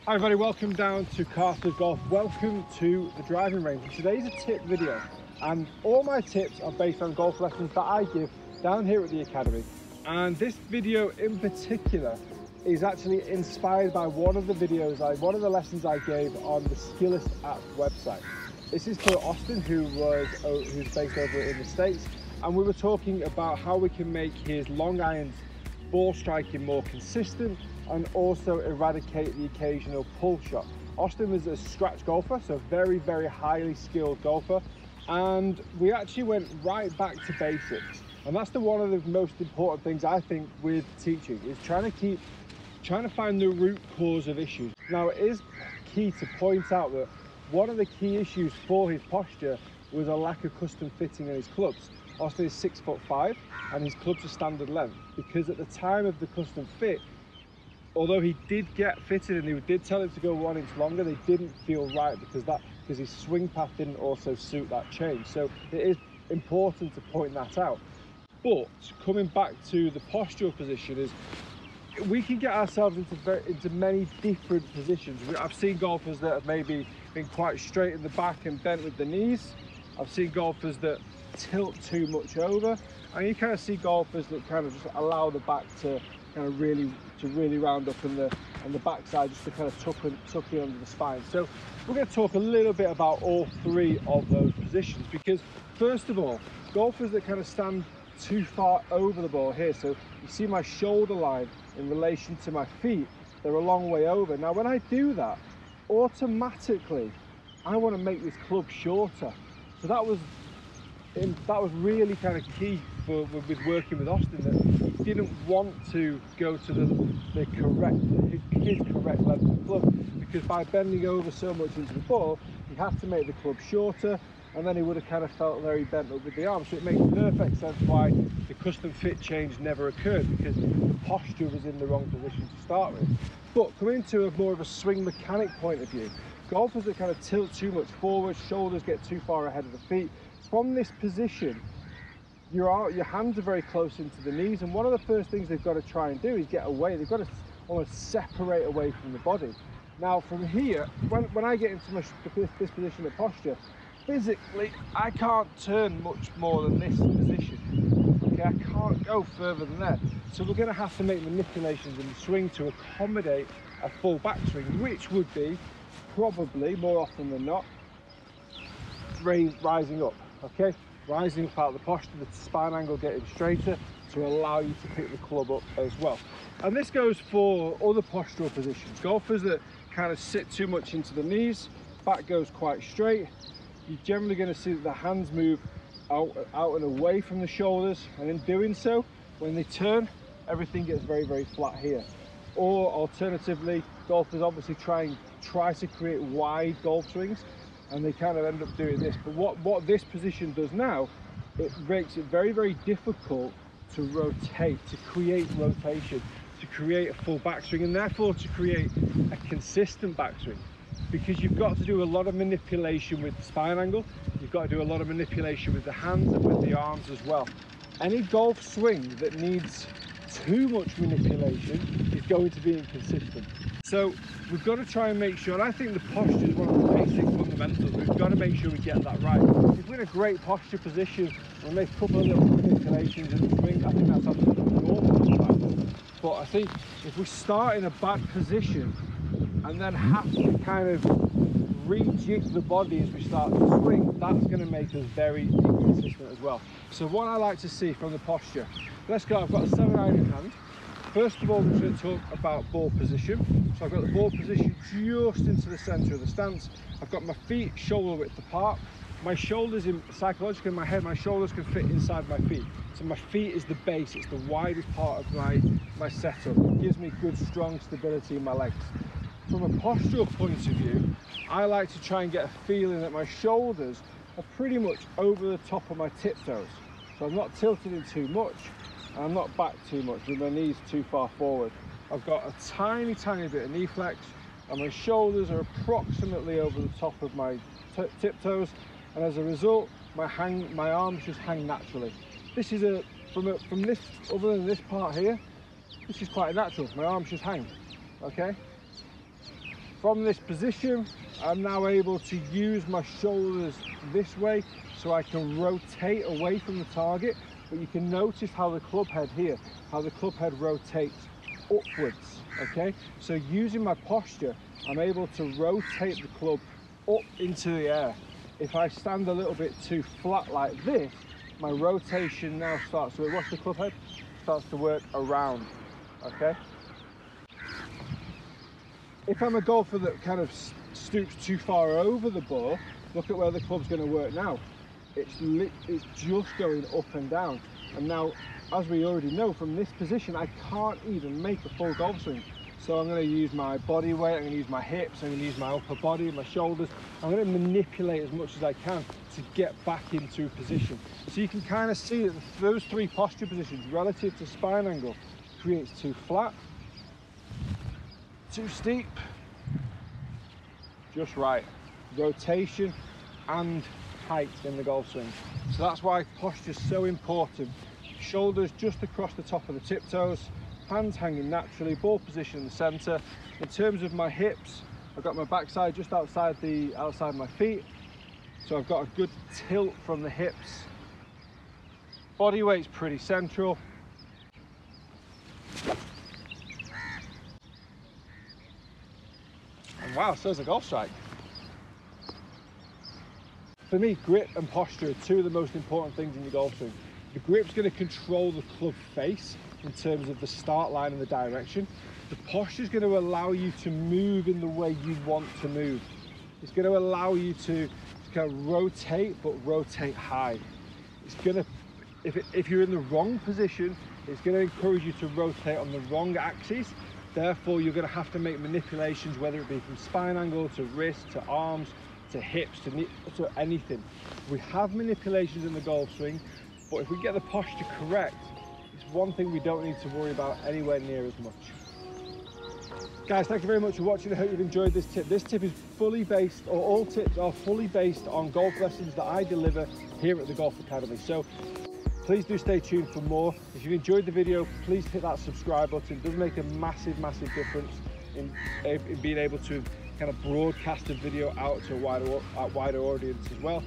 Hi everybody, welcome down to Carter's Golf. Welcome to the driving range. Today's a tip video and all my tips are based on golf lessons that I give down here at the academy. And this video in particular is actually inspired by one of the lessons I gave on the Skillest app website. This is for Austin, who's based over in the States, and we were talking about how we can make his long irons ball striking more consistent and also eradicate the occasional pull shot. Austin was a scratch golfer, so very, very highly skilled golfer, and we actually went right back to basics. And that's one of the most important things I think with teaching, is trying to find the root cause of issues. Now, it is key to point out that one of the key issues for his posture was a lack of custom fitting in his clubs. Austin is 6'5" and his clubs are standard length, because at the time of the custom fit, although he did get fitted and he did tell him to go 1 inch longer, they didn't feel right because his swing path didn't also suit that change. So it is important to point that out. But coming back to the postural position, is we can get ourselves into many different positions. I've seen golfers that have maybe been quite straight in the back and bent with the knees. I've seen golfers that tilt too much over, and you kind of see golfers that kind of just allow the back to kind of really round up and the backside just to kind of tuck in under the spine. So we're going to talk a little bit about all three of those positions, because first of all, golfers that kind of stand too far over the ball here, so you see my shoulder line in relation to my feet, they're a long way over. Now when I do that, automatically I want to make this club shorter. So that was really kind of key with working with Austin, that he didn't want to go to his correct length of club, because by bending over so much into the ball, he had to make the club shorter, and then he would have kind of felt very bent up with the arm. So it makes perfect sense why the custom fit change never occurred, because the posture was in the wrong position to start with. But coming to more of a swing mechanic point of view, golfers that kind of tilt too much forward, shoulders get too far ahead of the feet, from this position, your hands are very close into the knees, and one of the first things they've got to try and do is get away. They've got to almost separate away from the body. Now from here, when I get into this position of posture, physically I can't turn much more than this position. Okay, I can't go further than there. So we're going to have to make manipulations in the swing to accommodate a full backswing, which would be probably more often than not rising up. Okay, rising up out of the posture, the spine angle getting straighter to allow you to pick the club up as well. And this goes for other postural positions. Golfers that kind of sit too much into the knees, back goes quite straight, you're generally going to see that the hands move out and away from the shoulders, and in doing so, when they turn, everything gets very, very flat here. Or alternatively, golfers obviously try to create wide golf swings, and they kind of end up doing this. But what this position does now, it makes it very, very difficult to rotate, to create rotation, to create a full backswing, and therefore to create a consistent backswing, because you've got to do a lot of manipulation with the spine angle, you've got to do a lot of manipulation with the hands and with the arms as well. Any golf swing that needs too much manipulation is going to be inconsistent. So we've got to try and make sure, and I think the posture is one of the basic fundamentals. We've got to make sure we get that right. If we're in a great posture position and make a couple of little manipulations in the swing, I think that's absolutely normal. But I think if we start in a bad position and then have to kind of rejig the body as we start to swing, that's going to make us very inconsistent as well. So what I like to see from the posture, let's go. I've got a 7-iron in hand. First of all, we're going to talk about ball position. So I've got the ball position just into the center of the stance. I've got my feet shoulder width apart. My shoulders, psychologically in my head, my shoulders can fit inside my feet. So my feet is the base, it's the widest part of my setup. It gives me good, strong stability in my legs. From a postural point of view, I like to try and get a feeling that my shoulders are pretty much over the top of my tiptoes. So I'm not tilted in too much, and I'm not back too much with my knees too far forward. I've got a tiny bit of knee flex, and my shoulders are approximately over the top of my tiptoes, and as a result, my arms just hang naturally. This is from this, other than this part here, this is quite natural. My arms just hang, okay? From this position, I'm now able to use my shoulders this way so I can rotate away from the target. But you can notice how the club head here, how the club head rotates upwards, okay? So using my posture, I'm able to rotate the club up into the air. If I stand a little bit too flat like this, my rotation now starts to, watch the club head, starts to work around, okay? If I'm a golfer that kind of stoops too far over the ball, look at where the club's going to work now. It's just going up and down. And now, as we already know, from this position, I can't even make a full golf swing. So I'm going to use my body weight, I'm going to use my hips, I'm going to use my upper body, my shoulders. I'm going to manipulate as much as I can to get back into a position. So you can kind of see that those three posture positions relative to spine angle creates too flat, too steep, just right. Rotation and height in the golf swing. So that's why posture is so important. Shoulders just across the top of the tiptoes, hands hanging naturally, ball position in the center. In terms of my hips, I've got my backside just outside my feet. So I've got a good tilt from the hips. Body weight's pretty central. And wow, so is a golf strike. For me, grip and posture are two of the most important things in your golf swing. The grip's going to control the club face in terms of the start line and the direction. The posture is going to allow you to move in the way you want to move. It's going to allow you to kind of rotate, but rotate high. It's going to, if you're in the wrong position, it's going to encourage you to rotate on the wrong axis. Therefore, you're going to have to make manipulations, whether it be from spine angle to wrist to arms to hips to anything. We have manipulations in the golf swing, but if we get the posture correct, it's one thing we don't need to worry about anywhere near as much. Guys, thank you very much for watching. I hope you've enjoyed this tip. This tip is fully based, or all tips are fully based on golf lessons that I deliver here at the Golf Academy. So please do stay tuned for more. If you enjoyed the video, please hit that subscribe button. It does make a massive difference in being able to kind of broadcast the video out to a wider audience as well.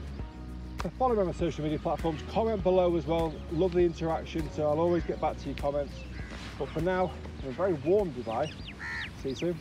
So follow me on my social media platforms, comment below as well. Love the interaction, so I'll always get back to your comments. But for now, a very warm goodbye. See you soon.